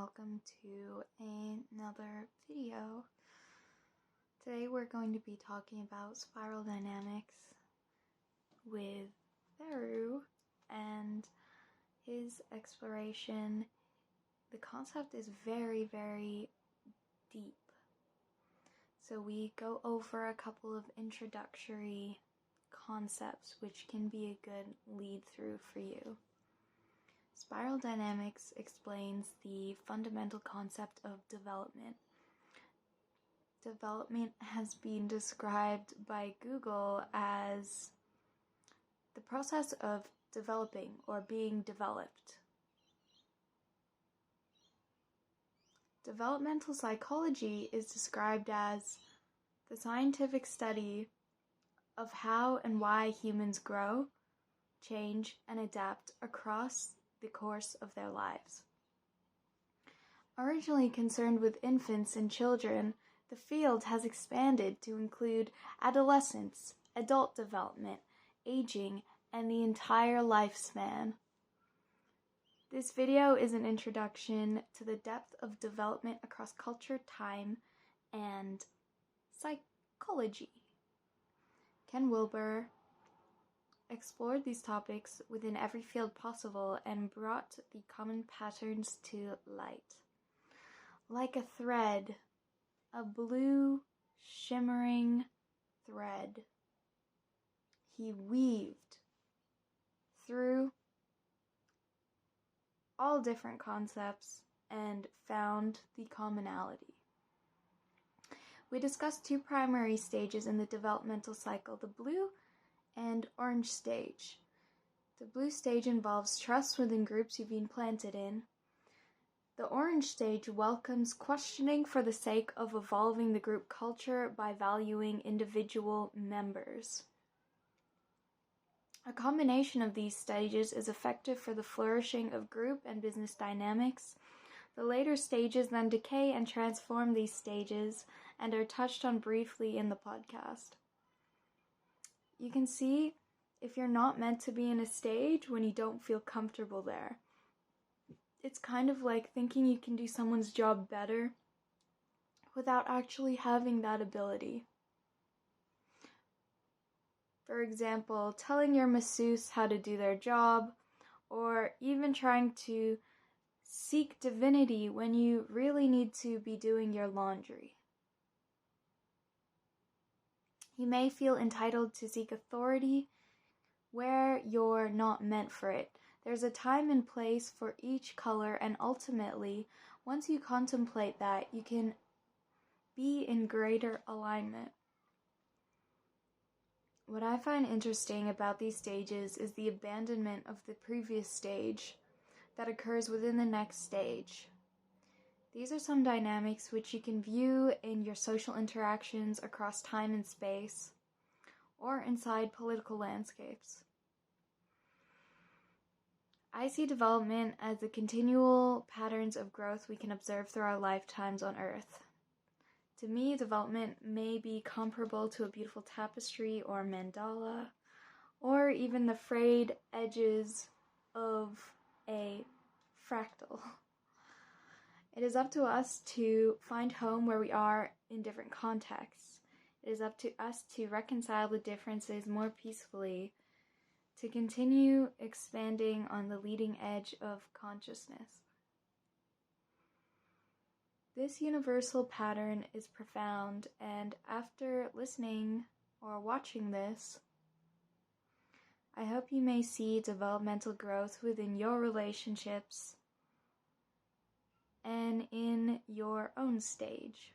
welcome to another video. Today we're going to be talking about spiral dynamics with Tharu and his exploration. The concept is very, very deep. So we go over a couple of introductory concepts which can be a good lead through for you. Spiral dynamics explains the fundamental concept of development. Development has been described by Google as the process of developing or being developed. Developmental psychology is described as the scientific study of how and why humans grow, change, and adapt across the course of their lives. Originally concerned with infants and children, the field has expanded to include adolescence, adult development, aging, and the entire lifespan. This video is an introduction to the depth of development across culture, time, and psychology. Ken Wilber explored these topics within every field possible and brought the common patterns to light. Like a thread, a blue, shimmering thread, he weaved through all different concepts and found the commonality. We discussed two primary stages in the developmental cycle, the blue and orange stage. The blue stage involves trust within groups you've been planted in. The orange stage welcomes questioning for the sake of evolving the group culture by valuing individual members. A combination of these stages is effective for the flourishing of group and business dynamics. The later stages then decay and transform these stages and are touched on briefly in the podcast. You can see if you're not meant to be in a stage when you don't feel comfortable there. It's kind of like thinking you can do someone's job better without actually having that ability. For example, telling your masseuse how to do their job, or even trying to seek divinity when you really need to be doing your laundry. You may feel entitled to seek authority where you're not meant for it. There's a time and place for each color, and ultimately, once you contemplate that, you can be in greater alignment. What I find interesting about these stages is the abandonment of the previous stage that occurs within the next stage. These are some dynamics which you can view in your social interactions across time and space, or inside political landscapes. I see development as the continual patterns of growth we can observe through our lifetimes on Earth. To me, development may be comparable to a beautiful tapestry or mandala, or even the frayed edges of a fractal. It is up to us to find home where we are in different contexts. It is up to us to reconcile the differences more peacefully, to continue expanding on the leading edge of consciousness. This universal pattern is profound, and after listening or watching this, I hope you may see developmental growth within your relationships and in your own stage.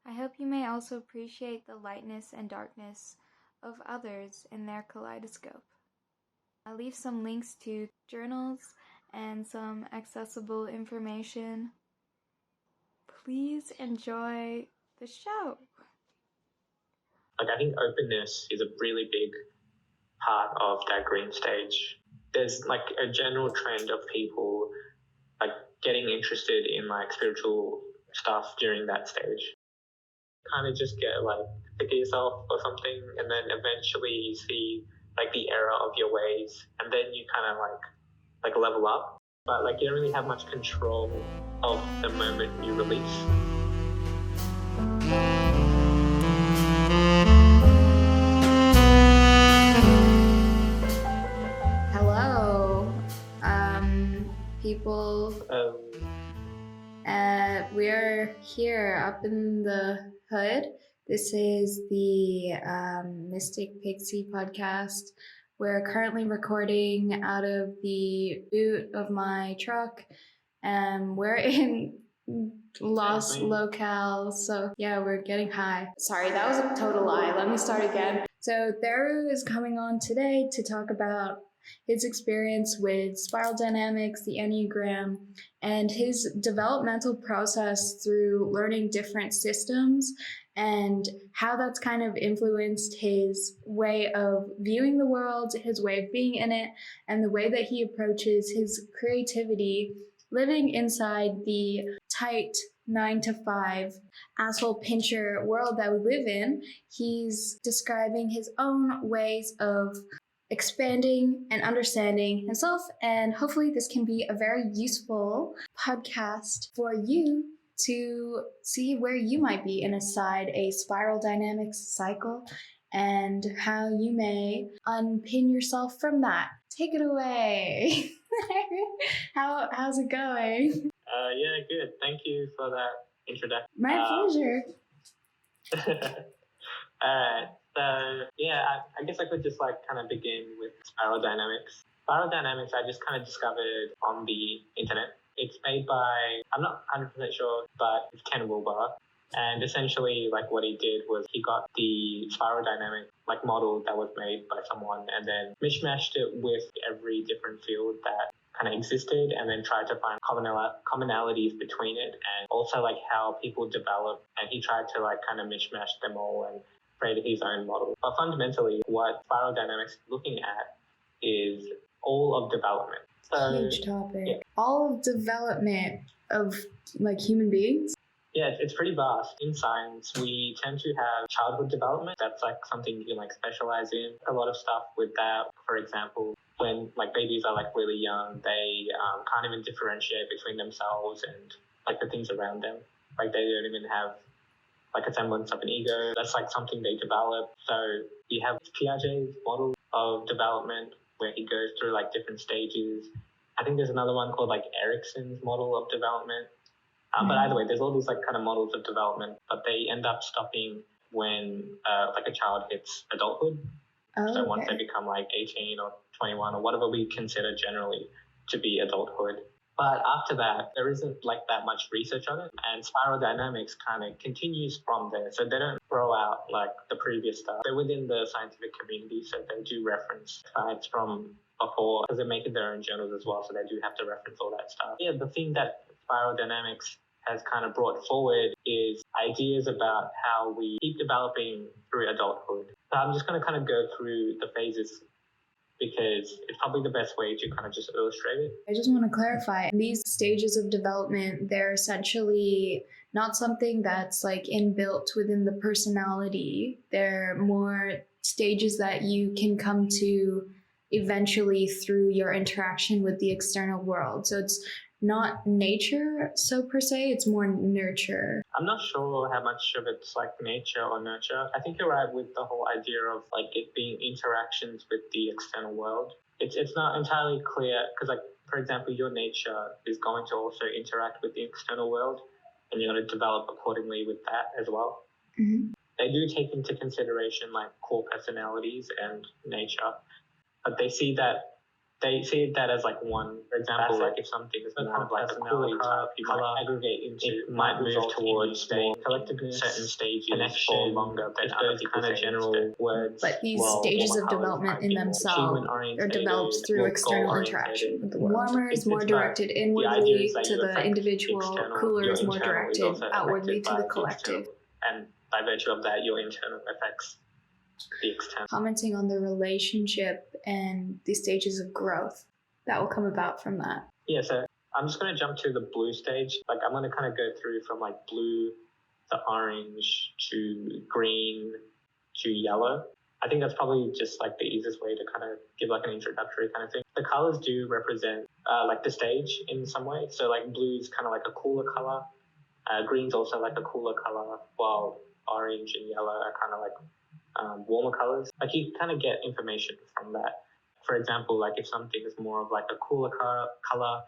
I hope you may also appreciate the lightness and darkness of others in their kaleidoscope. I'll leave some links to journals and some accessible information. Please enjoy the show. I think openness is a really big part of that green stage. There's a general trend of people getting interested in spiritual stuff during that stage. Kind of just get sick of yourself or something, and then eventually you see like the error of your ways, and then you kind of like level up. But like you don't really have much control of the moment you release. Hello, people. We're here up in the hood. This is the Mystic Pixie podcast. We're currently recording out of the boot of my truck, and we're in Los Locales. So yeah, we're getting high. Sorry, that was a total lie. Let me start again. So Tharu is coming on today to talk about his experience with spiral dynamics, the Enneagram, and his developmental process through learning different systems and how that's kind of influenced his way of viewing the world, his way of being in it, and the way that he approaches his creativity living inside the tight 9-to-5 asshole pincher world that we live in. He's describing his own ways of expanding and understanding himself, and hopefully this can be a very useful podcast for you to see where you might be inside a spiral dynamics cycle and how you may unpin yourself from that. Take it away. How's it going? Yeah, good. Thank you for that introduction. My pleasure. Alright, so yeah, I guess I could just like kind of begin with spiral dynamics. Spiral dynamics I just kind of discovered on the internet. It's made by, I'm not 100% sure, but it's Ken Wilber. And essentially like what he did was he got the spiral dynamic like model that was made by someone and then mishmashed it with every different field that kind of existed and then tried to find commonalities between it and also like how people develop, and he tried to like kind of mishmash them all and created his own model. But fundamentally what spiral dynamics is looking at is all of development. So, huge topic. Yeah. All of development of like human beings. Yeah, it's pretty vast. In science, we tend to have childhood development. That's like something you can like specialize in. A lot of stuff with that, for example, when like babies are like really young, they can't even differentiate between themselves and like the things around them. Like they don't even have like a semblance of an ego. That's like something they develop. So you have Piaget's model of development where he goes through like different stages. I think there's another one called like Erickson's model of development. But either way, there's all these like kind of models of development, but they end up stopping when like a child hits adulthood. So once they become like 18 or 21 or whatever we consider generally to be adulthood. But after that, there isn't like that much research on it, and spiral dynamics kind of continues from there. So they don't throw out like the previous stuff. They're within the scientific community, so they do reference science from before because they make it their own journals as well. So they do have to reference all that stuff. Yeah, the thing that spiral dynamics has kind of brought forward is ideas about how we keep developing through adulthood. So I'm just going to kind of go through the phases because it's probably the best way to kind of just illustrate it. I just want to clarify, these stages of development, they're essentially not something that's like inbuilt within the personality. They're more stages that you can come to eventually through your interaction with the external world. So it's not nature so per se, it's more nurture. I'm not sure how much of it's like nature or nurture. I think you're right with the whole idea of like it being interactions with the external world. It's not entirely clear because like, for example, your nature is going to also interact with the external world and you're going to develop accordingly with that as well. Mm-hmm. They do take into consideration like core personalities and nature, but they see that as like one. For example, like if something is more kind of like a quality type, you might aggregate into, it might move towards more collectiveness, certain stages for longer than other kind of general words. But these stages of development in themselves are developed through external interaction with the world. Warmer is more directed inwardly to the individual, cooler is more directed outwardly to the collective. And by virtue of that, your internal affects the external. Commenting on the relationship and the stages of growth that will come about from that. Yeah, so I'm just going to jump to the blue stage. Like I'm going to kind of go through from like blue to orange to green to yellow. I think that's probably just like the easiest way to kind of give like an introductory kind of thing. The colors do represent like the stage in some way. So like blue is kind of like a cooler color. Green's also like a cooler color, while orange and yellow are kind of like warmer colors. Like you kind of get information from that. For example, like if something is more of like a cooler color,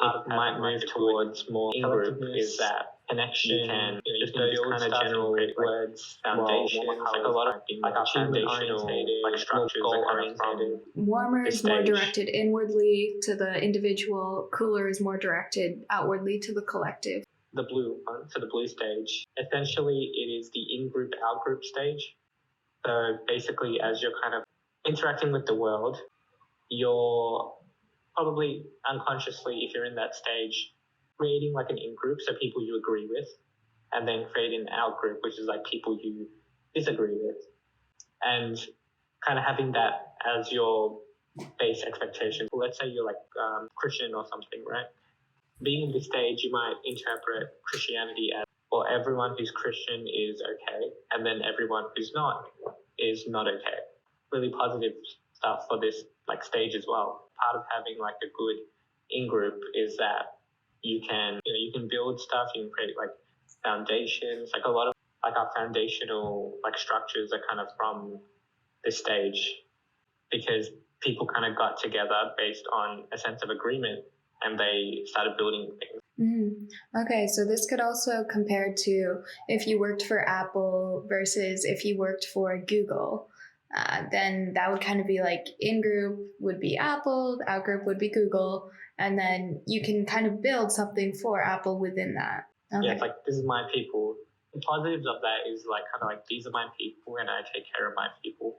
it might move towards more in-group is that connection. You can just build kind of general words, foundations, like a lot of like our foundational like structures are kind of from warmer the is more stage. directed inwardly to the individual, cooler is more directed outwardly to the collective. The blue one, so the blue stage, essentially it is the in-group, out-group stage. So basically as you're kind of interacting with the world, you're probably unconsciously, if you're in that stage, creating like an in-group, so people you agree with, and then creating an out-group, which is like people you disagree with, and kind of having that as your base expectation. Let's say you're like Christian or something, right? Being in this stage, you might interpret Christianity as, well, everyone who's Christian is okay, and then everyone who's not is not okay. Really positive stuff for this like stage as well. Part of having like a good in-group is that you can build stuff, you can create like foundations, like a lot of like our foundational like structures are kind of from this stage because people kind of got together based on a sense of agreement and they started building things. Mm-hmm. Okay, so this could also compare to if you worked for Apple versus if you worked for Google. Then that would kind of be like in-group would be Apple, out-group would be Google, and then you can kind of build something for Apple within that. Okay. Yeah, it's like this is my people. The positives of that is like kind of like these are my people and I take care of my people.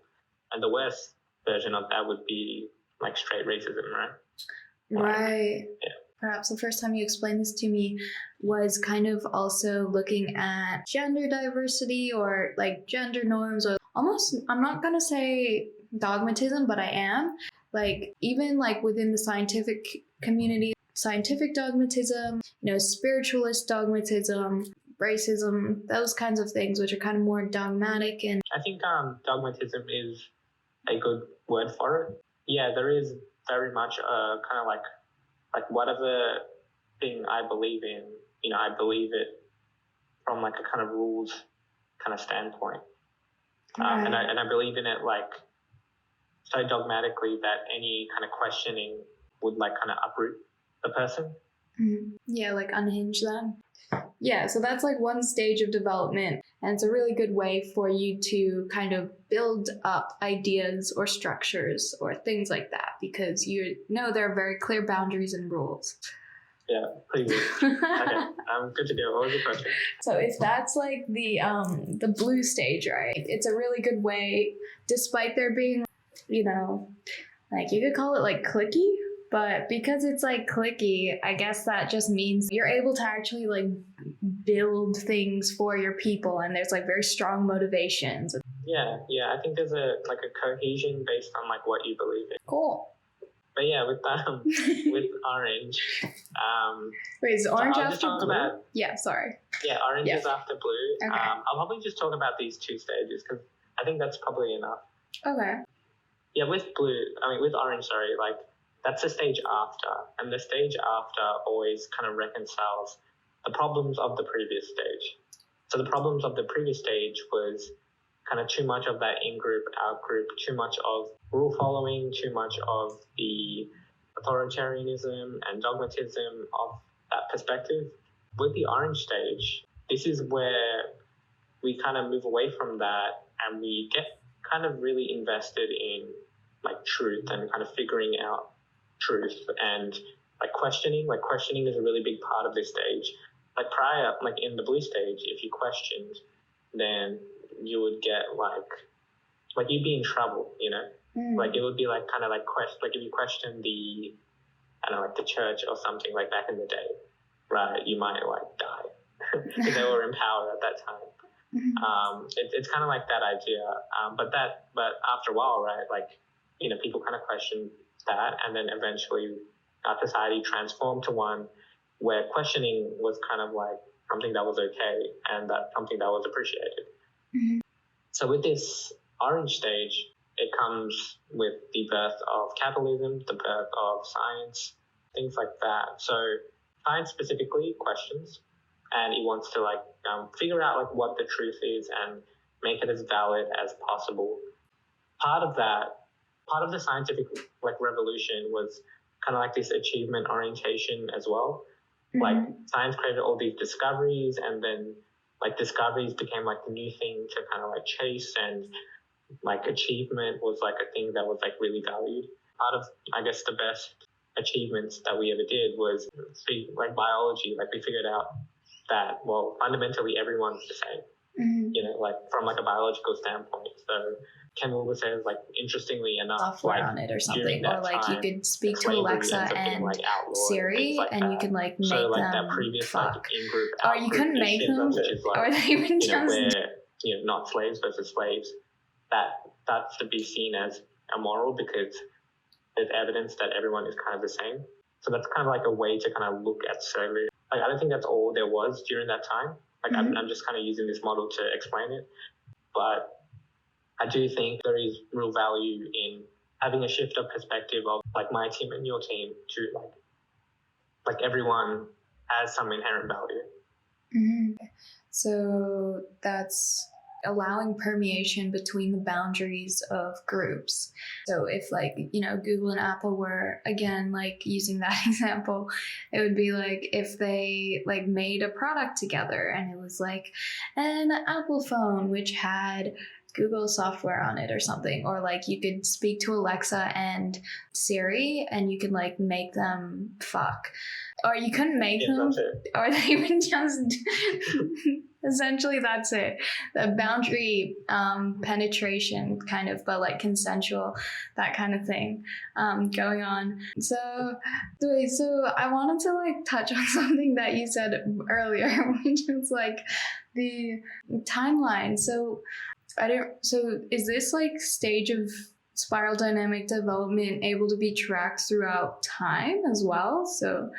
And the worst version of that would be like straight racism, right? Right. Yeah. Perhaps the first time you explained this to me was kind of also looking at gender diversity or like gender norms or almost, I'm not going to say dogmatism, but I am. Like even like within the scientific community, scientific dogmatism, spiritualist dogmatism, racism, those kinds of things, which are kind of more dogmatic. And I think dogmatism is a good word for it. Yeah, there is very much kind of like whatever thing I believe in, I believe it from like a kind of rules kind of standpoint. Right. And I believe in it like so dogmatically that any kind of questioning would like kind of uproot the person. Mm-hmm. Yeah, like unhinge them. Yeah, so that's like one stage of development, and it's a really good way for you to kind of build up ideas or structures or things like that because you know there are very clear boundaries and rules. Yeah, pretty good. Okay, I'm good to go. What was your question? So if that's like the blue stage, right? It's a really good way, despite there being, like you could call it like clicky, but because it's like clicky, I guess that just means you're able to actually like build things for your people, and there's like very strong motivations. Yeah. I think there's a cohesion based on like what you believe in. Cool. But yeah, with with orange. Wait, is orange so after blue? Yeah, sorry. Yeah, orange is after blue. Okay. I'll probably just talk about these two stages because I think that's probably enough. Okay. Yeah, with orange, sorry, like that's the stage after, and the stage after always kind of reconciles the problems of the previous stage. So the problems of the previous stage was kind of too much of that in-group, out-group, too much of rule following, too much of the authoritarianism and dogmatism of that perspective. With the orange stage, this is where we kind of move away from that and we get kind of really invested in like truth and kind of figuring out truth and like questioning. Like questioning is a really big part of this stage. Like prior, like in the blue stage, if you questioned, then you would get like you'd be in trouble, like it would be like kind of like like if you question the, I don't know, like the church or something like back in the day, right? You might like die because they were in power at that time. It's kind of like that idea, but after a while, right? Like people kind of question that, and then eventually our society transformed to one where questioning was kind of like something that was okay and that something that was appreciated. So with this orange stage, it comes with the birth of capitalism, the birth of science, things like that. So science specifically questions, and it wants to figure out like what the truth is and make it as valid as possible. Part of the scientific revolution was kind of like this achievement orientation as well. Mm-hmm. Like science created all these discoveries, and then like discoveries became like the new thing to kind of like chase, and like achievement was like a thing that was like really valued. Part of, I guess, the best achievements that we ever did was like biology. Like we figured out that, well, fundamentally everyone's the same, like from like a biological standpoint. So Ken Wilber says, like, interestingly enough, software on it or something, or like you could speak to Alexa and Siri, and you could like make them that previous fuck, in-group, or you couldn't make them, or they even just where not slaves versus slaves. That's to be seen as immoral because there's evidence that everyone is kind of the same. So that's kind of like a way to kind of look at slavery. Like I don't think that's all there was during that time. Like I'm just kind of using this model to explain it, but I do think there is real value in having a shift of perspective of like my team and your team to like everyone has some inherent value. Mm-hmm. So that's allowing permeation between the boundaries of groups. So if like, Google and Apple were, again, like using that example, it would be like if they like made a product together and it was like an Apple phone which had Google software on it or something, or like you could speak to Alexa and Siri and you could like make them fuck, or you couldn't make them, or they would just essentially that's it, the boundary penetration kind of, but like consensual, that kind of thing going on. So I wanted to like touch on something that you said earlier, which was like the timeline. So is this like stage of spiral dynamic development able to be tracked throughout time as well? So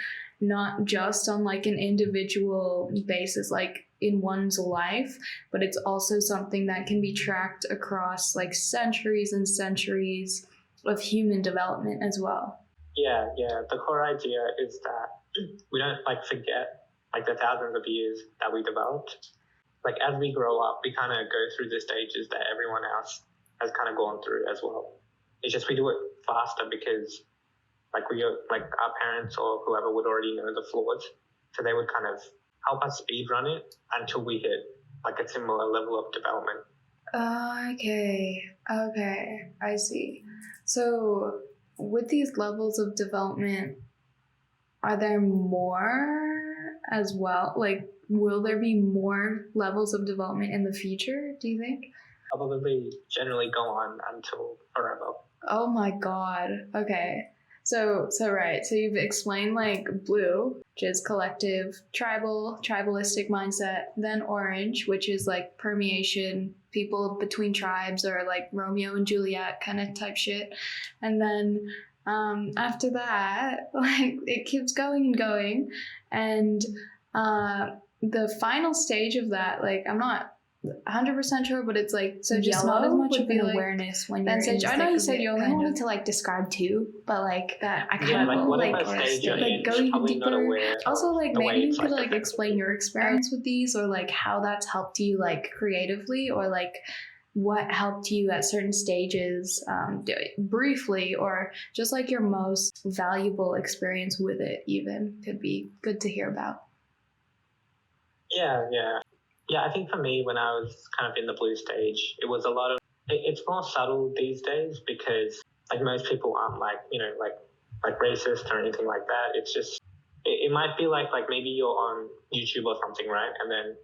not just on like an individual basis, like in one's life, but it's also something that can be tracked across like centuries and centuries of human development as well. Yeah. The core idea is that we don't like forget like the thousands of years that we developed. Like as we grow up, we kind of go through the stages that everyone else has kind of gone through as well. It's just we do it faster because like our parents or whoever would already know the flaws, so they would kind of help us speed run it until we hit like a similar level of development. Okay, I see. So with these levels of development, are there more as well? Like, will there be more levels of development in the future, do you think? Probably generally go on until forever. Oh my god. Okay. So right. So you've explained like blue, which is collective, tribalistic mindset, then orange, which is like permeation, people between tribes, or like Romeo and Juliet kind of type shit. And then after that, like it keeps going and going. And the final stage of that, like I'm not 100% sure, but it's like, so just not as much of an awareness when you're in. I know you said you only wanted to like describe two, but like that I kind of like going deeper. Also, like maybe you could like explain your experience with these, or like how that's helped you like creatively, or like what helped you at certain stages, briefly, or just like your most valuable experience with it even could be good to hear about. Yeah, I think for me, when I was kind of in the blue stage, it was a lot of, it's more subtle these days because like most people aren't like, like racist or anything like that. It's just, it might be like maybe you're on YouTube or something, right? And then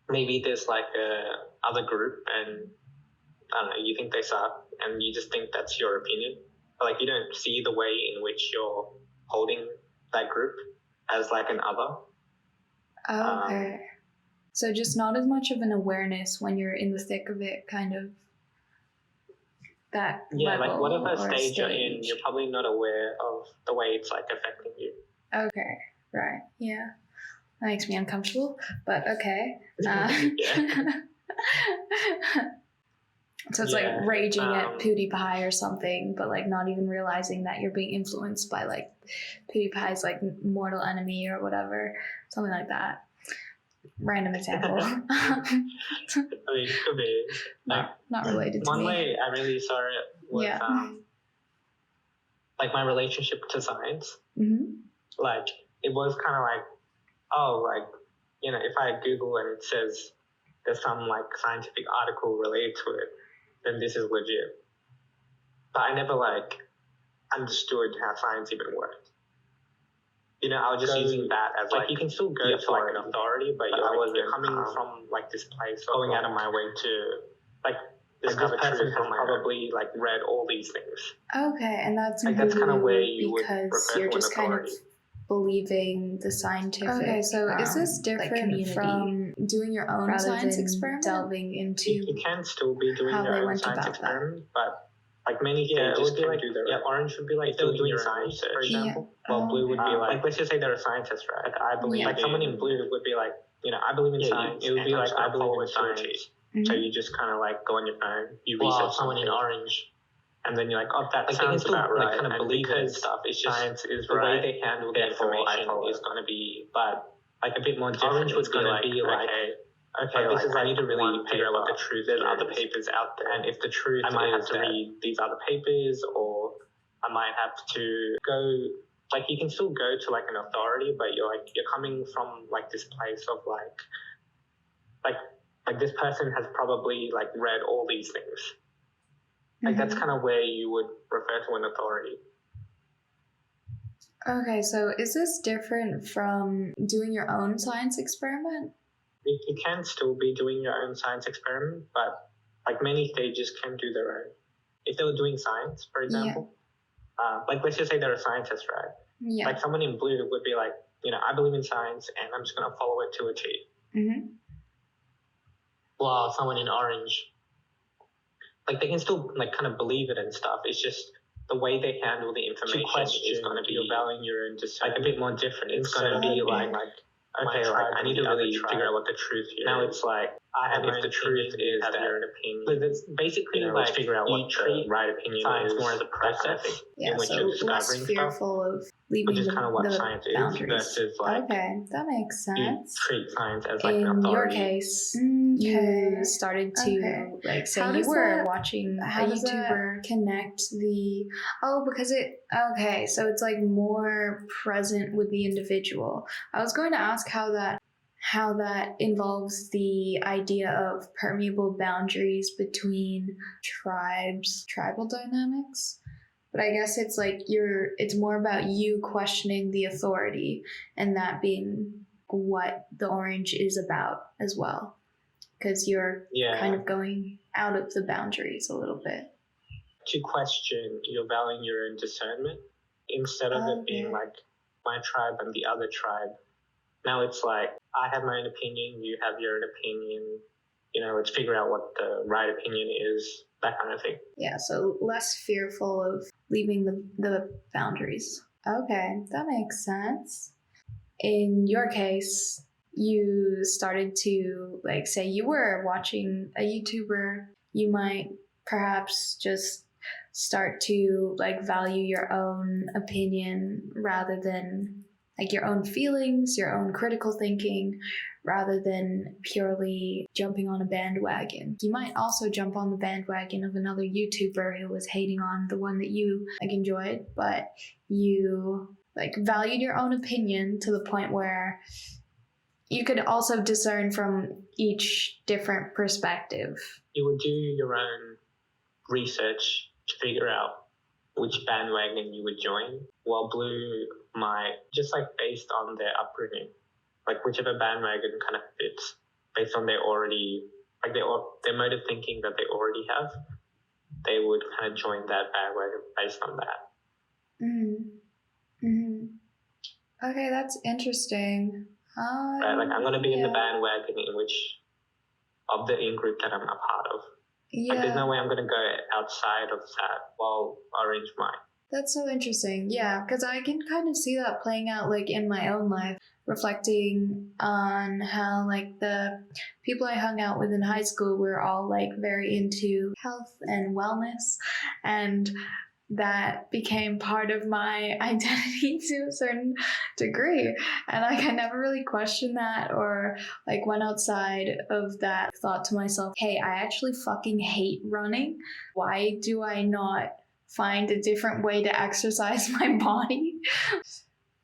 maybe there's like a other group and I don't know, you think they suck and you just think that's your opinion. But like you don't see the way in which you're holding that group as like an other. Okay. So just not as much of an awareness when you're in the thick of it, kind of that level. Like whatever stage you're in, you're probably not aware of the way it's like affecting you. Okay, right, yeah. That makes me uncomfortable, but okay. So it's like raging at PewDiePie or something, but like not even realizing that you're being influenced by like PewDiePie's like mortal enemy or whatever, something like that. Random example. I mean, could be. Like, not related to one me. way I really saw it was like my relationship to science. Mm-hmm. Like, it was kind of like, oh, like, you know, if I Google and it says there's some like scientific article related to it, then this is legit. But I never like understood how science even worked. You know, I was just using that as like you can still go to like an authority, but you're coming from like this place, going out of my way to like this person has probably like read all these things. Okay, and that's like that's kind of where you would because you're just kind of believing the scientific. Okay, so is this different from doing your own science experiment? Delving into you can still be doing your own science experiment, but like many stages can like, do their orange would be like doing science, for example. Well, blue would be like let's just say they're a scientist, right? Like I believe like someone in blue would be like, you know, I believe in science. It would be like I believe in science. So you just kind of like go on your phone, you research someone in orange. And then you're like, oh, that like sounds about right. Like, kind of believe it and stuff. It's just science is the way they handle the information is going to be, but like a bit more different. Orange was going to be like, okay, this is I need to really figure out what the truth is. There's other papers out there, and if the truth, I might have to read these other papers, or I might have to go. Like you can still go to like an authority, but you're coming from like this place of like this person has probably like read all these things. Like that's kind of where you would refer to an authority. Okay, so is this different from doing your own science experiment? You can still be doing your own science experiment, but like many stages can do their own. If they were doing science, for example, like let's just say they're a scientist, right? Yeah. Like someone in blue would be like, you know, I believe in science and I'm just going to follow it to a T. Mm-hmm. While someone in orange, like they can still like kind of believe it and stuff. It's just the way they handle the information is going to be you're valuing your own discernment. Like a bit more different. It's going to be like okay, like I need to really figure out what the truth is. Now it's like I have if the truth is that your own opinion. But it's basically like figure out what the right opinion is more as a process in which you're discovering less fearful of leaving which is kind of what science boundaries. Is versus like okay, that makes sense. You treat science as like an in authority. your case, you started to like say you were watching a YouTuber connect the because it so it's like more present with the individual. I was going to ask how that involves the idea of permeable boundaries between tribal dynamics. But I guess it's like it's more about you questioning the authority and that being what the orange is about as well. Because you're kind of going out of the boundaries a little bit. To question, you're valuing your own discernment instead of it being like my tribe and the other tribe. Now it's like I have my own opinion, you have your own opinion. You know, let's figure out what the right opinion is, that kind of thing. Yeah, so less fearful of leaving the boundaries. Okay, that makes sense. In your case, you started to, like, say you were watching a YouTuber, you might perhaps just start to, like, value your own opinion rather than, like, your own feelings, your own critical thinking, rather than purely jumping on a bandwagon. You might also jump on the bandwagon of another YouTuber who was hating on the one that you enjoyed, but you valued your own opinion to the point where you could also discern from each different perspective. You would do your own research to figure out which bandwagon you would join, while blue might, just based on their upbringing, whichever bandwagon kind of fits based on their mode of thinking that they already have, they would kind of join that bandwagon based on that. Okay, that's interesting. Right, I'm going to be in the bandwagon of the in-group that I'm a part of. Yeah. There's no way I'm going to go outside of that while orange might. That's so interesting. Yeah, because I can kind of see that playing out like in my own life, reflecting on how like the people I hung out with in high school were all like very into health and wellness, and that became part of my identity to a certain degree. And like I never really questioned that or like went outside of that, thought to myself, hey, I actually fucking hate running. Why do I not find a different way to exercise my body?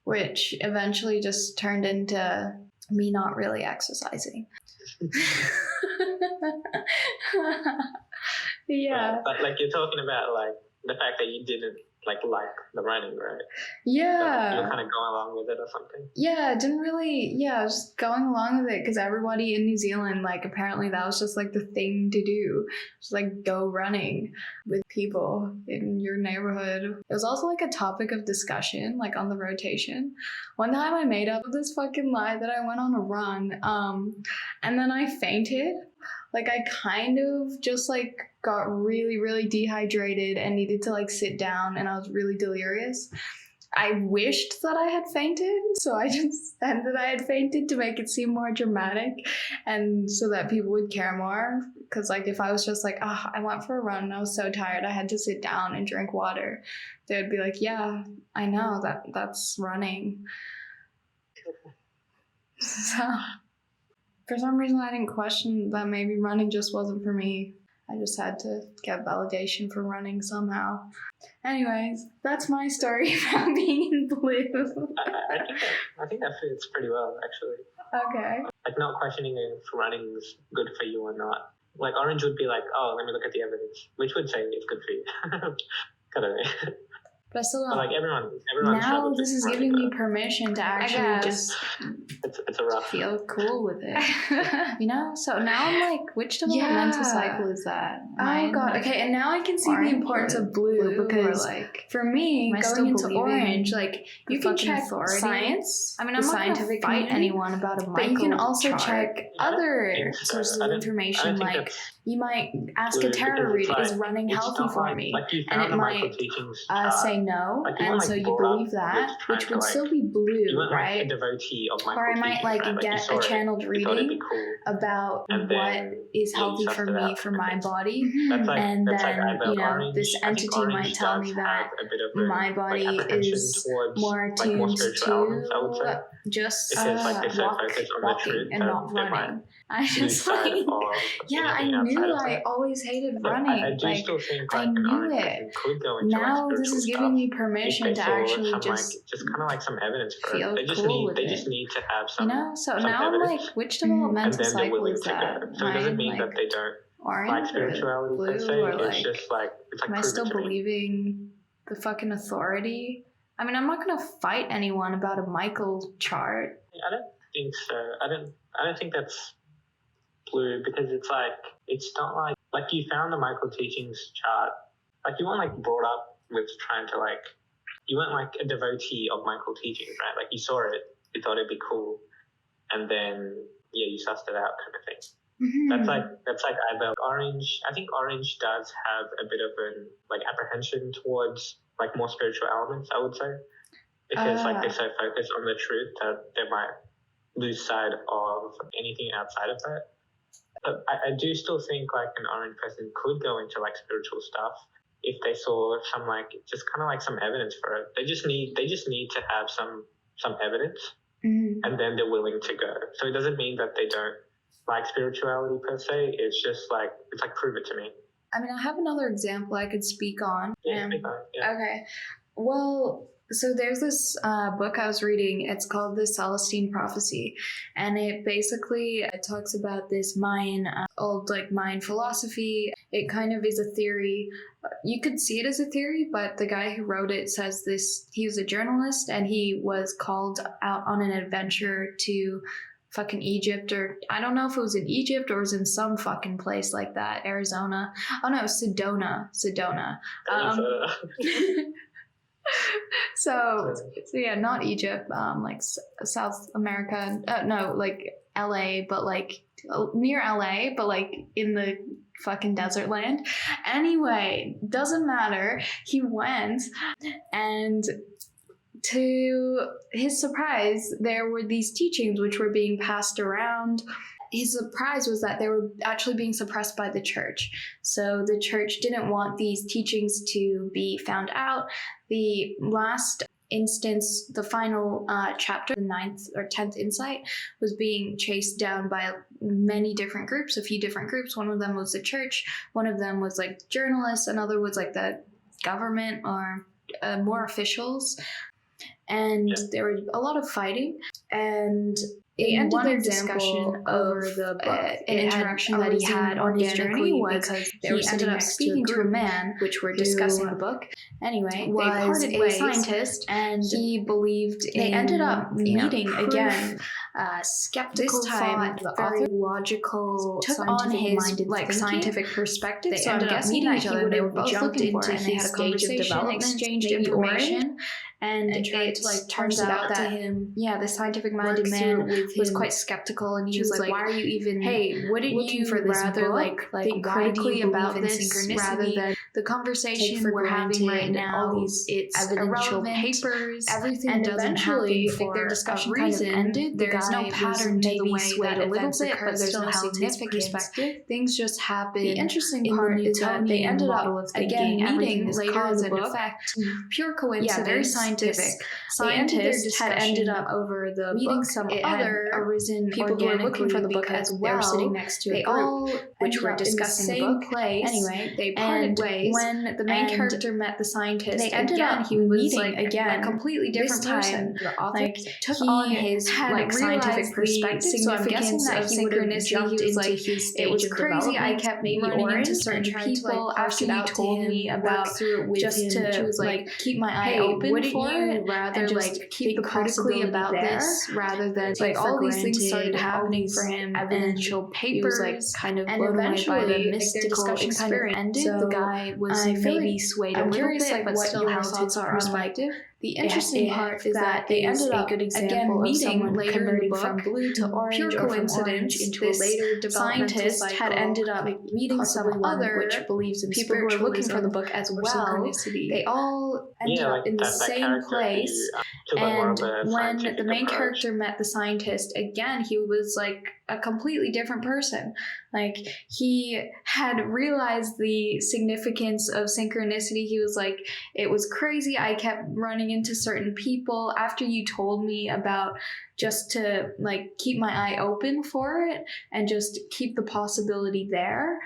Which eventually just turned into me not really exercising. Yeah. But like you're talking about like the fact that you didn't like the running, right? Yeah. So you're kind of going along with it or something. Yeah, it didn't really, I was just going along with it because everybody in New Zealand, like, apparently that was just like the thing to do. Just like go running with people in your neighborhood. It was also like a topic of discussion, like on the rotation. One time I made up this fucking lie that I went on a run, and then I fainted. Like, I kind of just like got really, really dehydrated and needed to like sit down, and I was really delirious. I wished that I had fainted, so I just said that I had fainted to make it seem more dramatic and so that people would care more. Because, like, if I was just like, I went for a run and I was so tired, I had to sit down and drink water, they would be like, yeah, I know, that's running. So, for some reason, I didn't question that maybe running just wasn't for me. I just had to get validation for running somehow. Anyways, that's my story about being in blue. I think that fits pretty well, actually. Okay. Like, not questioning if running is good for you or not. Like, orange would be like, oh, let me look at the evidence, which would say it's good for you. I don't know. But I still don't. Like, everyone now this is giving me permission to actually just it's a rough feel cool with it. You know? So now I'm like, which developmental cycle is that? Oh god. like, okay, and now I can see the importance of blue because like, for me, going into orange, like you can check authority? Science. I mean, I'm The not going to scientific fight community? anyone about a Michael But you can also chart. check other sources of information, like you might ask a tarot reader, is running healthy for me? And it might say no, and so you believe that, which would still be blue, right? Or I might like get a channeled reading about what is healthy for me, for my body, and then, you know, this entity might tell me that my body is more attuned to just walking and not running. I just like, yeah, I knew I always hated running. I knew it. Now this is giving me permission to actually just kind of like some evidence for feel it. They just need to have some, you know? So some now evidence, I'm like, which developmental cycle is that? So it doesn't mean that they don't orange like spirituality blue, per se. or It's like, just like, it's like, am I still believing the fucking authority? I mean, I'm not gonna fight anyone about a Michael chart. I don't think so. I don't think that's blue, because it's not like you found the Michael teachings chart. Like, you weren't like brought up with trying to like, you weren't like a devotee of Michael teachings, right? Like, you saw it, you thought it'd be cool, and then you sussed it out, kind of thing. Mm-hmm. That's like either orange. I think orange does have a bit of an like apprehension towards like more spiritual elements, I would say, because like they're so focused on the truth that they might lose sight of anything outside of that. But I do still think like an orange person could go into like spiritual stuff if they saw some like just kind of like some evidence for it. They just need to have some evidence, and then they're willing to go. So it doesn't mean that they don't like spirituality per se. It's just like, it's like, prove it to me. I mean, I have another example I could speak on. Speak on, yeah. Okay. Well, so there's this book I was reading. It's called The Celestine Prophecy, and it basically talks about this Mayan, old like Mayan philosophy. It kind of is a theory. You could see it as a theory, but the guy who wrote it says this. He was a journalist, and he was called out on an adventure to fucking Egypt, or I don't know if it was in Egypt or it was in some fucking place like that, Arizona. Oh no, Sedona. So yeah, not Egypt, like South America. No, like LA, but like near LA, but like in the fucking desert land. Anyway, doesn't matter. He went, and to his surprise, there were these teachings which were being passed around. His surprise was that they were actually being suppressed by the church. So the church didn't want these teachings to be found out. The last instance, the final chapter, the 9th or 10th insight, was being chased down by many different groups, a few different groups. One of them was the church, one of them was like journalists, another was like the government or more officials. And there was a lot of fighting, and they ended their discussion over the book. An interaction that he had on his journey was because they were ended up speaking to a man, which were discussing the book. Anyway, they parted ways, scientist, and he believed in. They ended up meeting again. Skeptical this time, thought, the author logical, took on his like scientific perspective. They so ended up meeting each other. They were both looking for it, and they had a conversation, exchanged information. And it like turns out that to him, the scientific minded man was quite skeptical, and he was like, "Why are you even? Hey, wouldn't you for this rather book? like think critically about this rather than the conversation we're having right now? All these evidential papers, everything, and eventually, like their discussion kind of ended. There's no pattern to the way that a little bit, but there's no significance. Things just happen. The interesting part is that they ended up again meeting later in the book. Pure coincidence. Very scientific. Scientists had ended up over the meeting book. Some other arisen people who were looking for the book as well. They were sitting next to a group which were discussing the book. Place. Anyway, they parted ways. When the main character met the scientist, they ended up he was like again a completely different person. The author took on his like scientific perspective. So I'm guessing that he would have jumped into his stage. It was crazy. I kept maybe running into certain people after you told me about just to like keep my eye open for it, rather like keep the critically about this rather than like all these things started happening for him. Evidential papers, he was like kind of blown away by the mystical experience. Kind of ended. So the guy was maybe swayed a little bit, but still held his perspective. The interesting part is that they ended up a good example of someone converting from blue to orange, pure coincidence into a later developmental cycle. Had ended up meeting some other which believes in people who were looking for the book as well. They all ended up in the same place, and when the main character met the scientist again, he was like a completely different person. Like he had realized the significance of synchronicity. He was like, it was crazy. I kept running into certain people after you told me about just to like keep my eye open for it and just keep the possibility there.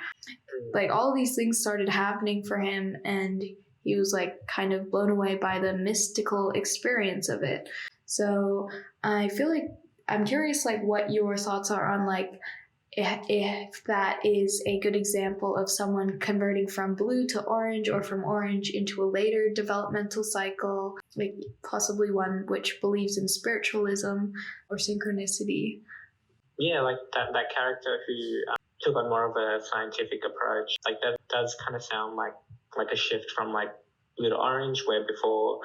Like all these things started happening for him, and he was like kind of blown away by the mystical experience of it. So I feel like I'm curious like what your thoughts are on like if that is a good example of someone converting from blue to orange or from orange into a later developmental cycle, like possibly one which believes in spiritualism or synchronicity. Yeah, like that character who took on more of a scientific approach, like that does kind of sound like a shift from like blue to orange, where before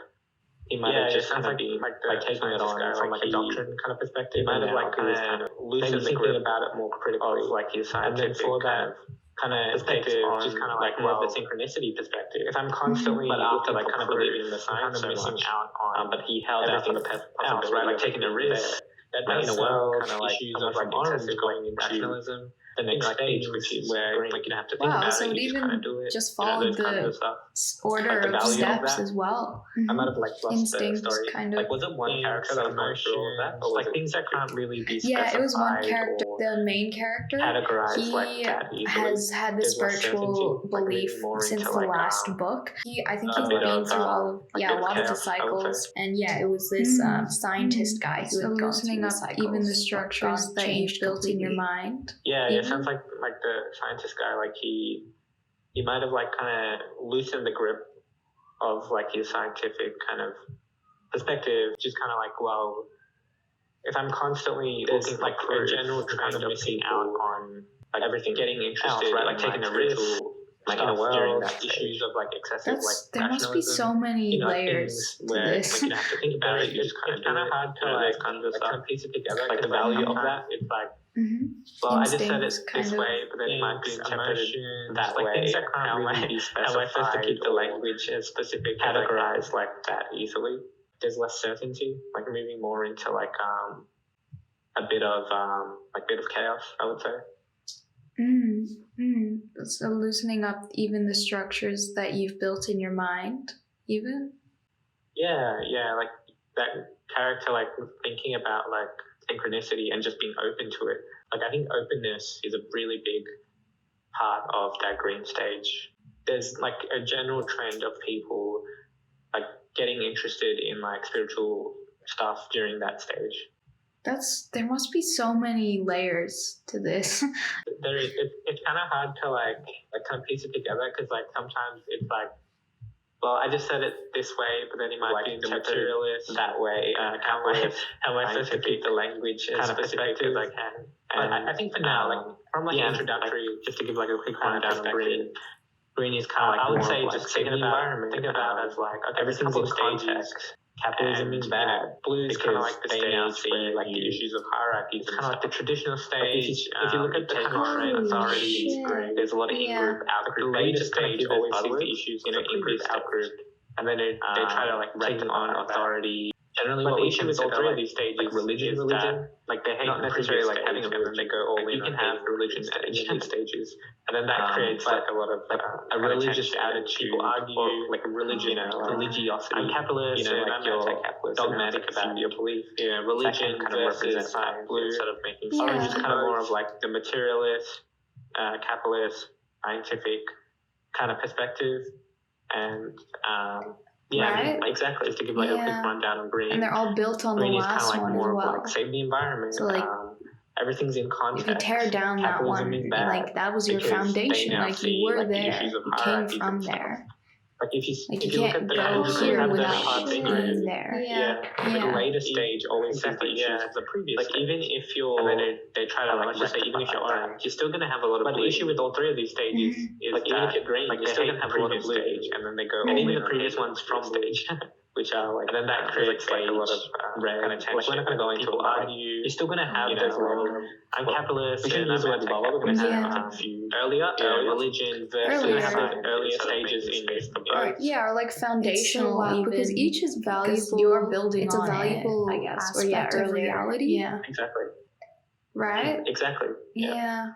he might have just kind of been like taking it on from like a doctrine kind of perspective. He might have like kind of loosened the grip about it more critically, of like his scientific, and then for that kind of perspective, just kind of like more of the synchronicity perspective. If I'm constantly but after like kind of believing in the science so missing out on, but he held out for the possibility, right? Like taking a risk. That in a world kind of like issues of like orange going into rationalism. The next stage, which is where like you have to think about so it. It even kind of do it. Just followed the order of steps as well. I might have like lost the story. Kind of like was it one character that was going through all of that, or like things that can't really be specified? Yeah, it was one character. The main character. Categorized he has had the spiritual belief since the last book. I think he's been through all of a lot of the cycles, and it was this scientist guy who had gone through the cycles. Even the structures that you've built in your mind. Yeah. Sounds like the scientist guy, like he might have like kind of loosened the grip of like his scientific kind of perspective, just kind of like, well, if I'm constantly looking like for a general trend of missing out on like everything, getting interested, right? Like taking a risk, like in a world during that issues of like excessive like there must be so many layers to this. Like, you have to think about it. You just kind of hard to like kind of piece it together. Like the value of that, it's like Well, I just said it Instincts, kind this of. way, but then it might be interpreted emotions, that way. things that can't How am really I be supposed to keep the specified language as specific, categorized like that easily? There's less certainty, like moving more into like a bit of chaos, I would say. So loosening up even the structures that you've built in your mind, even. Yeah, like that character, like thinking about like synchronicity and just being open to it. Like I think openness is a really big part of that green stage. There's like a general trend of people like getting interested in like spiritual stuff during that stage. There must be so many layers to this. It's kind of hard to like kind of piece it together because like sometimes it's like, well, I just said it this way, but then it might be the materialist that way. How am I supposed to keep the language as specific as I can? And I think for now, like from like introductory, just to give like a quick rundown of green is kind of like I would say just think about as like okay, everything's in context. Capitalism is bad. Blue is kind of like the stage where like the issues of hierarchies. It's kind of like the traditional stage. If you look at the kind of trend authority, there's a lot of in-group, out-group. The latest stage always sees the issues in an in-group, out-group, and then they try to like take on authority. Generally, what the issue with all three of these stages, like religion, like they hate not necessarily like having a religion. They go all in. You can have religion at any of these stages, and then that creates like a lot of a religious attitude. People argue like a religion, religiosity. I'm capitalist, like you're dogmatic about your belief. Religion kind of versus blue, sort of making orange is kind of more of like the materialist, capitalist, scientific kind of perspective, and right? Exactly. Just to give like a quick rundown on green. And they're all built on the last like one as well. Like save the environment. So like everything's in context. If you tear down that one, like that was your foundation. Like you were there. You came from there. Like if you can't go here without being there. The later stage always sees the issues of the previous. Like even if you're, and then they try to like just say even if you're orange, you're still gonna have a lot of. But the issue with all three of these stages is like even if you're green, like you're still gonna have a lot of blue stage, and then they go. And even the previous ones from stage, which are like, and then that creates like a lot of red kind of tension. Like we're not gonna go into argue. You're still gonna have those I'm capitalist. We shouldn't use the word lower. We're gonna have a few earlier religion versus earlier stages in this. Or like foundational, even, because each is valuable. You're building it's on a valuable, I guess, aspect of reality. Yeah, exactly. Right. Exactly. Yeah,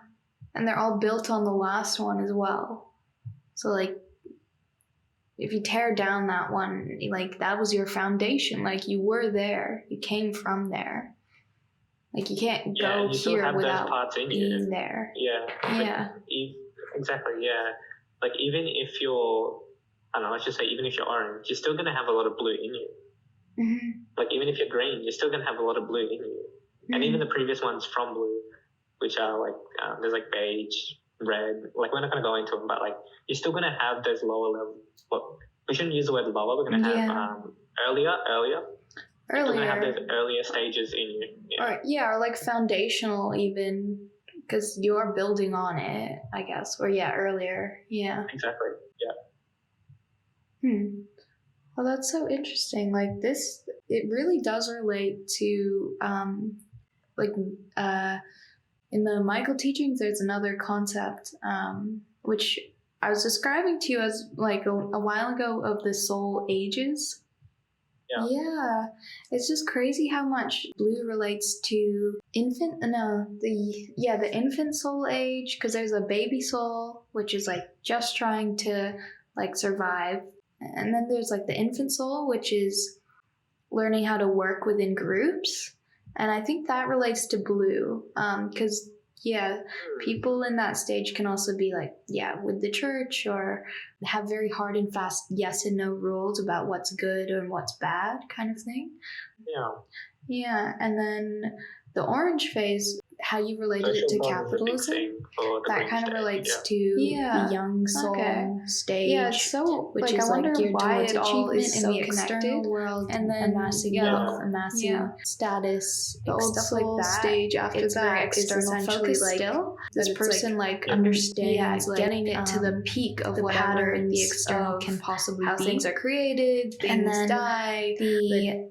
and they're all built on the last one as well. So like, if you tear down that one, like that was your foundation. Like you were there. You came from there. Like you can't go here without being there. Yeah. Exactly. Yeah. Like even if you're, I don't know, let's just say even if you're orange, you're still going to have a lot of blue in you. Like even if you're green, you're still going to have a lot of blue in you. And even the previous ones from blue, which are like, there's like beige, red, like we're not going to go into them, but like you're still going to have those lower level, well, we shouldn't use the word lower, we're going to have earlier. You're going to have those earlier stages in you. Or like foundational even, because you're building on it, I guess. Or earlier. Yeah. Exactly. Yeah. Well, that's so interesting. Like this, it really does relate to, in the Michael teachings, there's another concept, which I was describing to you as like a while ago of the soul ages. Yeah, it's just crazy how much blue relates to the infant soul age, because there's a baby soul, which is like just trying to like survive. And then there's like the infant soul, which is learning how to work within groups. And I think that relates to blue, because people in that stage can also be like, with the church, or have very hard and fast yes and no rules about what's good and what's bad kind of thing. Yeah, and then the orange phase, how you related it to capitalism, that kind of relates to the young soul stage. Yeah, it's so which like, is I wonder geared why towards it all is so in the external world, and then amassing wealth, amassing status, the old stuff soul like that. Stage after it's that very external focus. Like, still, this person like understands like, getting it to the peak of the pattern, the external can possibly how be. Things are created, things and then die. The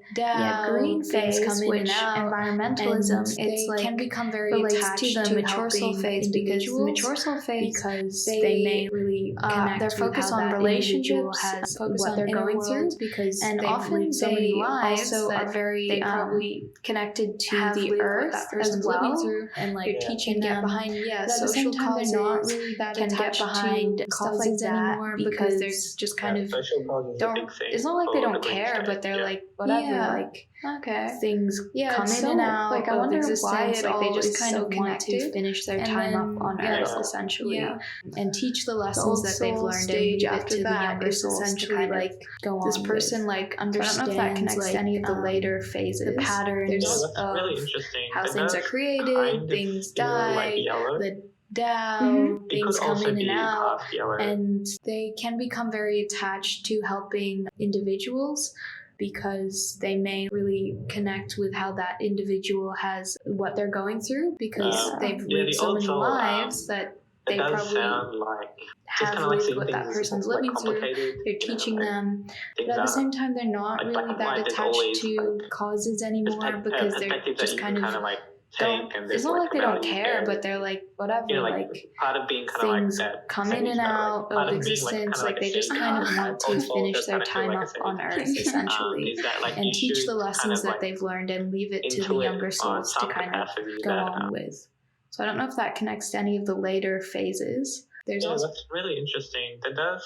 green phase come in and out. Environmentalism, it's like can become very relates attached to the to mature soul helping phase because the individuals mature soul phase because they may really connect their with focus how on that individual relationships, has focus what on they're inner going world, through because and they've often lived so many they lives also that are very they probably connected to have the lived what earth that as person's living well. through and like You're teaching can get them behind but at social the same time causes, they're not really that can get attached behind to stuff like causes that anymore because they're because just kind of social causes is a don't, big thing. it's not like they for don't the green care, stage, but they're yeah. like whatever, Yeah. like okay things come it's in so, and out like I of wonder existence, why it like they all just is kind so of want to connected. finish their And time then, up on yeah, earth yeah. essentially, yeah. and teach the The lessons old that they've soul learned and stage leave it after to the that younger is souls to essentially kind of like go this on person with. like So I don't know if that understands connects like to any of the later phases. the patterns There's Yeah, that's of really interesting. how It things does are created, kind of things feel die, like yellow. the Tao, Mhm. It things could come also in and be out, past yellow. and they can become very attached to helping individuals because they may really connect with how that individual has what they're going through because Yeah. they've Yeah, lived the so old many soul, lives that it they does probably sound like just have kind of like lived seeing what that things person's as like living through. complicated. They're you know, teaching like, them, things but at the are same time, they're not like really black and that white. There's attached always to like causes anymore because they're perspectives that just you kind can of kind of like don't. take, and It's there's not like like a they don't value care, there. but they're like whatever. You know, like part of being kind of like things that come in sage, and though, out part of of being like existence. kind of Like like a they just sage. kind of want to Old soul finish does their kind of feel time like a up sage. on Earth essentially, Is that like and you teach should the kind lessons of that like they've learned and leave it to the intuit younger on souls to some kind of capacity go that on with. So I don't know if that connects to any of the later phases. There's yeah, also that's really interesting. That does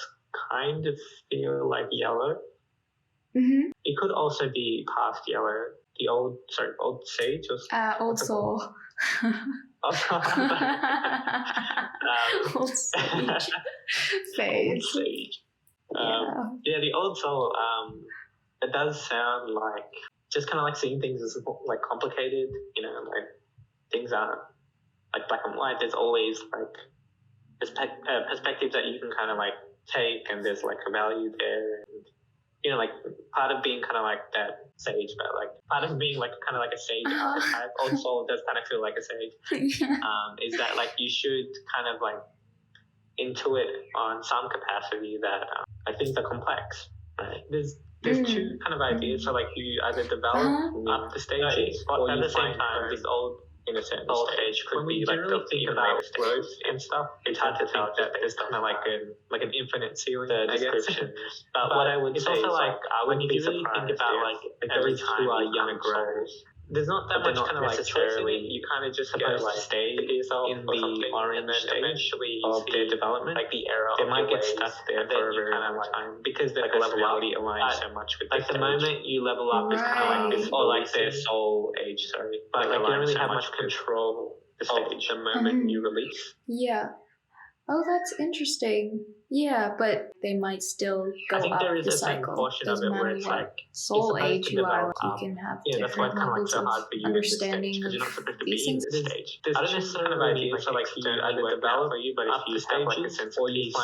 kind of feel like yellow. Mhm. It could also be past yellow. The old sage or Old what's it called? soul. Old sage phase. Old sage. Yeah. Yeah, the old soul. It does sound like just kind of like seeing things as like complicated. You know, like things aren't like black and white. There's always like perspectives that you can kind of like take, and there's like a value there. And, you know, like part of being kind of like that sage, but like part of being like kind of like a sage archetype. Old soul does kind of feel like a sage. Is that like you should kind of like intuit on some capacity that like things are complex. Right? There's two kind of ideas. So like you either develop up the stages, or at the same time this old in a certain stage could be like the think about growth and stuff. It's hard to think that there's kind of like an infinite ceiling. The description. But what I would say is like I would be really think about like every time who are young grows. There's not that much kind of like necessarily. You kind of just get like stay in the orange stage of their development, like the era. They might get stuck there for a very long time because their personality aligns so much with like the moment you level up is kind of like this, or like their soul age. Sorry, but like you don't really have much control the stage the moment you release. Yeah. Oh, that's interesting. Yeah, but they might still go I think up there is the a certain cycle. portion of Doesn't it where matter it's what like soul supposed age to you are. develop Like you up. can have Yeah, that's why different it's kind of like levels so of hard for you in this understanding stage because of you're not supposed to these be in things. this stage. I don't necessarily have ideas so like you either develop for you, but if you have like a sense of peace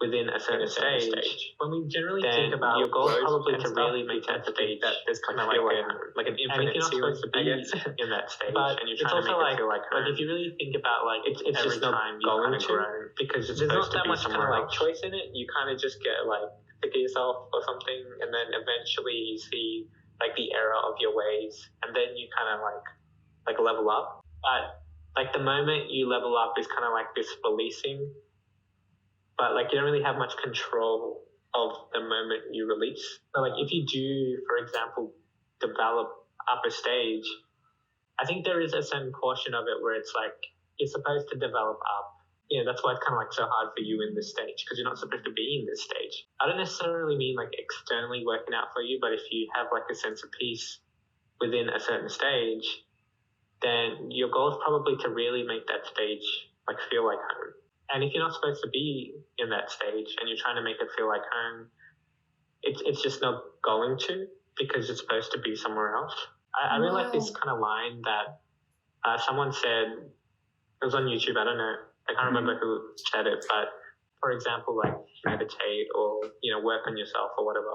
within a certain stage, when we generally think about your goal, probably to really make that stage that there's kind of like an infinite ceiling, I guess, in that stage, and you're trying to make it feel like if you really think about like it's every just time you kind of grow because it's supposed to be somewhere like choice in it, you kind of just get like pick yourself or something, and then eventually you see like the error of your ways, and then you kind of like level up. But like the moment you level up is kind of like this releasing, but like you don't really have much control of the moment you release. So like if you do, for example, develop up a stage, I think there is a certain portion of it where it's like you're supposed to develop up. Yeah, that's why it's kind of like so hard for you in this stage because you're not supposed to be in this stage. I don't necessarily mean like externally working out for you, but if you have like a sense of peace within a certain stage, then your goal is probably to really make that stage like feel like home. And if you're not supposed to be in that stage and you're trying to make it feel like home, it's just not going to because it's supposed to be somewhere else. I really like this kind of line that someone said. It was on YouTube. I don't know. I can't remember who said it, but for example, like meditate or, work on yourself or whatever,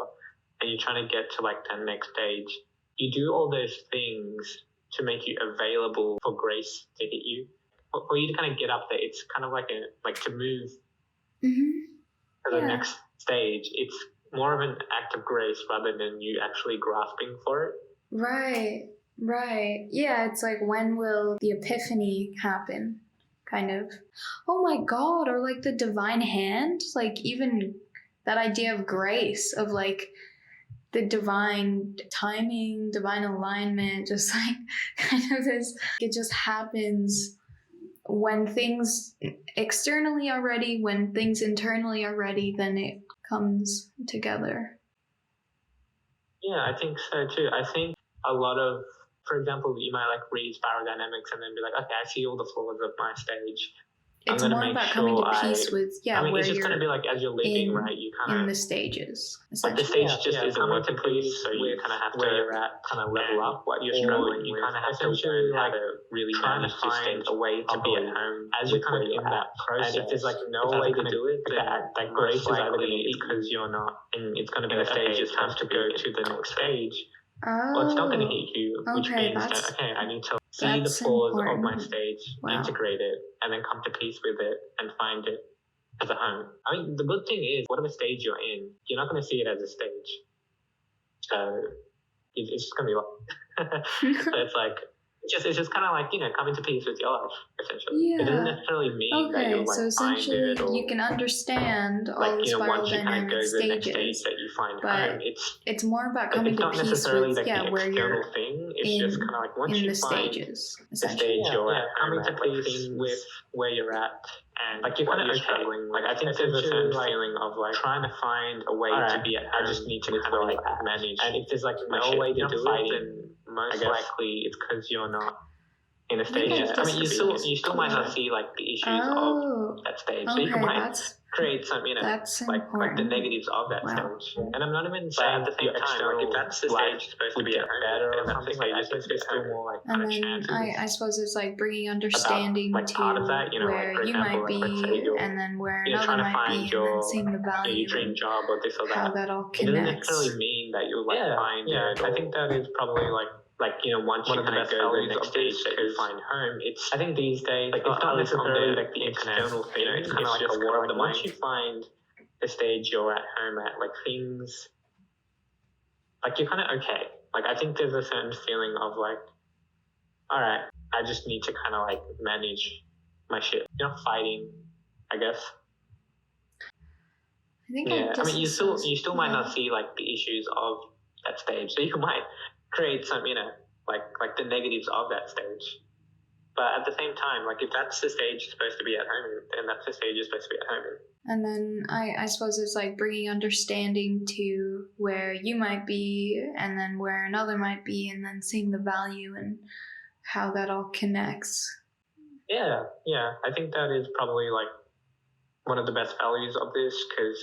and you're trying to get to like the next stage, you do all those things to make you available for grace to hit you. For you to kind of get up there, it's kind of like to move to the next stage. It's more of an act of grace rather than you actually grasping for it. Right. Right. Yeah, it's like, when will the epiphany happen? Kind of. Oh my god, or like the divine hand, like even that idea of grace, of like the divine timing, divine alignment, just like kind of this, it just happens when things externally are ready, when things internally are ready, then it comes together. Yeah, I think so too. I think a lot of, for example, you might like read spiral dynamics and then be like, okay, I see all the flaws of my stage. It's more about coming to peace with where it's just you're going to be like as you're living, right? You kind in of the stages. like the stage just isn't working for you, so you kind of have to where you're at, kind of level up what you're struggling. You kind of have to learn how to really trying to find a way to be at home as you're kind of in that process. And if there's like no way to do it, that grace is either going to be because you're not, and it's going to be the stage just have to go to the next stage. Well, it's not going to hit you, which means that, okay, I need to see the flaws of my stage, integrate it, and then come to peace with it and find it as a home. I mean, the good thing is, whatever stage you're in, you're not going to see it as a stage. So it's just going to be like, so it's like, it's just kind of like, coming to peace with your life, essentially. Yeah. It doesn't necessarily mean that you'll like so essentially find it, or you can understand all like, the spiral once you kind of go dynamic to the next stage stages, that you find but home, it's more about coming to peace necessarily with like the where you're external thing. It's just kind of like once in you the find stages, the stage you're at, coming to like peace with where you're at, and like you're kind of struggling. Like I think there's a certain feeling of like trying to find a way to be at home. I just need to kind of like manage. And if there's like no way to do it, then most likely it's because you're not in a stage. I mean, you still might not see like the issues of that stage. So you might create some, like the negatives of that stage. And I'm not even saying at the same time, like if that's the stage supposed to be better or something, like I think there's still more like kind of chances. I suppose it's like bringing understanding like part of that, where like, for you example, might be, like, let's say and then where trying another to might find be, and then seeing the value, your dream job or this or that. how that all It doesn't connects. necessarily mean that you'll like find it. I think that is probably like once one you kind of go to the next stage that you find home, it's, I think these days, like it's not necessarily like the external thing, it's kind of like a war of the mind. Once you find the stage you're at home at, like things, like you're kind of okay. Like I think there's a certain feeling of like, all right, I just need to kind of like manage my shit. You're not fighting, I guess. I think I mean, you still might not see like the issues of that stage, so you might create some, like the negatives of that stage. But at the same time, like if that's the stage you're supposed to be at home, then that's the stage you're supposed to be at home in. And then I suppose it's like bringing understanding to where you might be, and then where another might be, and then seeing the value and how that all connects. Yeah. I think that is probably like one of the best values of this, because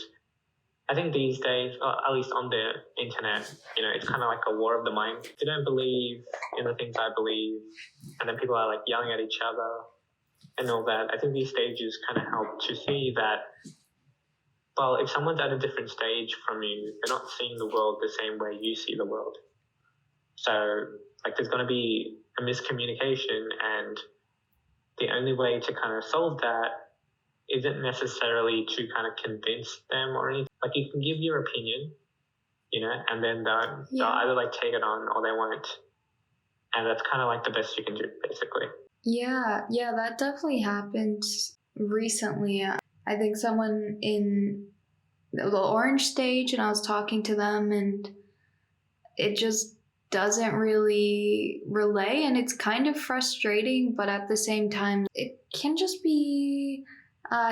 I think these days, at least on the internet, it's kind of like a war of the mind. If you don't believe in the things I believe, and then people are like yelling at each other and all that, I think these stages kind of help to see that, well, if someone's at a different stage from you, they're not seeing the world the same way you see the world. So, like, there's going to be a miscommunication, and the only way to kind of solve that isn't necessarily to kind of convince them or anything. Like, you can give your opinion, and then they'll either like take it on or they won't. And that's kind of like the best you can do, basically. Yeah, that definitely happened recently. I think someone in the orange stage, and I was talking to them, and it just doesn't really relay, and it's kind of frustrating, but at the same time, it can just be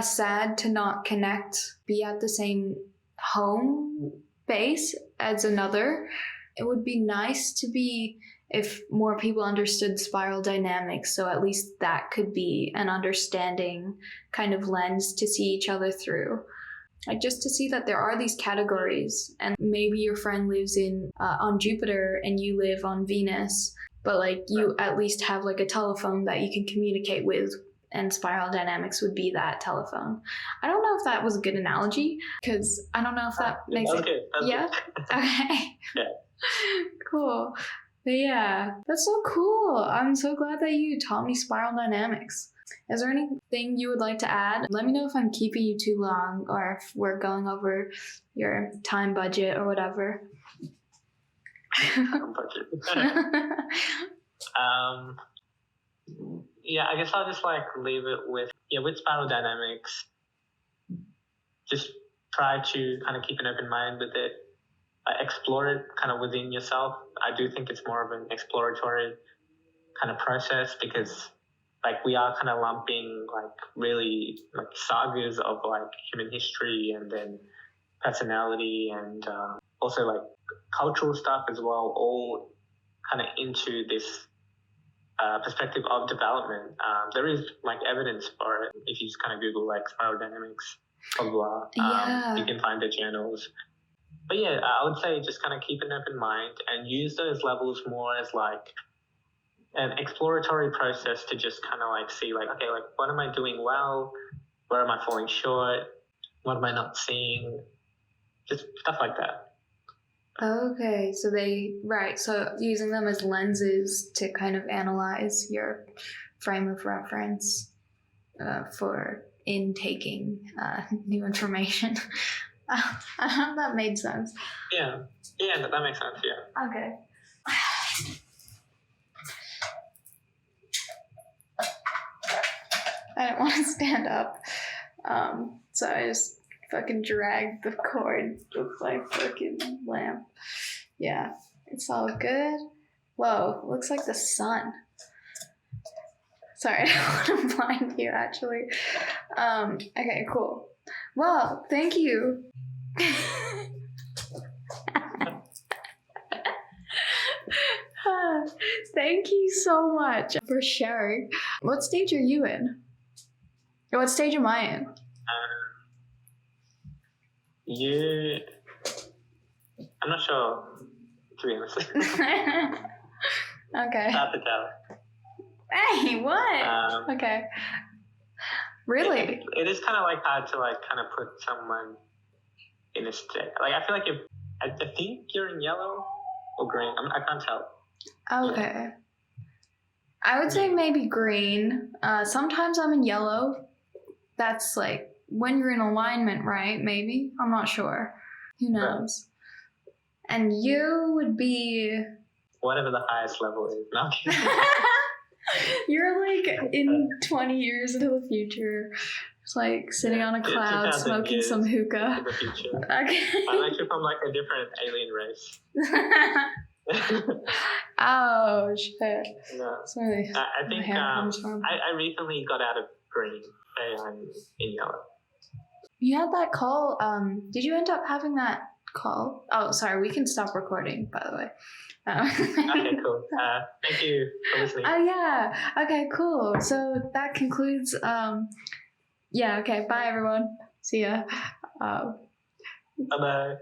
sad to not connect, be at the same home base as another. It would be nice to be, if more people understood spiral dynamics, so at least that could be an understanding kind of lens to see each other through. Like, just to see that there are these categories, and maybe your friend lives on Jupiter and you live on Venus, but like you at least have like a telephone that you can communicate with, and spiral dynamics would be that telephone. I don't know if that was a good analogy, because I don't know if that makes sense. Yeah? Okay. Yeah. Cool. But yeah, that's so cool. I'm so glad that you taught me spiral dynamics. Is there anything you would like to add? Let me know if I'm keeping you too long, or if we're going over your time budget or whatever. on budget. Yeah, I guess I'll just like leave it with spiral dynamics. Just try to kind of keep an open mind with it. Explore it kind of within yourself. I do think it's more of an exploratory kind of process because like we are kind of lumping like really like sagas of like human history and then personality and also like cultural stuff as well, all kind of into this perspective of development. There is like evidence for it. If you just kind of Google like spiral dynamics, blah, blah, blah, you can find the journals. But yeah, I would say just kind of keep an open mind and use those levels more as like an exploratory process to just kind of like see like, okay, like what am I doing well? Where am I falling short? What am I not seeing? Just stuff like that. Okay, so so using them as lenses to kind of analyze your frame of reference for intaking new information. I hope that made sense. Yeah, that makes sense, yeah. Okay. I didn't want to stand up, so I just fucking dragged the cord with my fucking lamp. Yeah, it's all good. Whoa, looks like the sun. Sorry, I don't want to blind you, actually. Okay, cool. Well, thank you. Thank you so much for sharing. What stage are you in? What stage am I in? I'm not sure, to be honest. Okay. Hard to tell. Hey, what? Okay. Really? It is kind of like hard to like kind of put someone in a state. Like I feel like I think you're in yellow or green. I can't tell. Okay. Yeah. I would say maybe green. Sometimes I'm in yellow. That's like when you're in alignment, right? Maybe. I'm not sure. Who knows? Right. And you would be... whatever the highest level is. No, I'm kidding. You're like in 20 years into the future. It's like sitting on a cloud smoking some hookah. In the future. Okay. I'm actually from like a different alien race. Oh shit. No. Sorry. I think I recently got out of green. I'm in yellow. You had that call. Did you end up having that call? Oh, sorry. We can stop recording, by the way. Okay, cool. Thank you for listening. Oh yeah. Okay, cool. So that concludes. Yeah. Okay. Bye, everyone. See ya. Bye bye.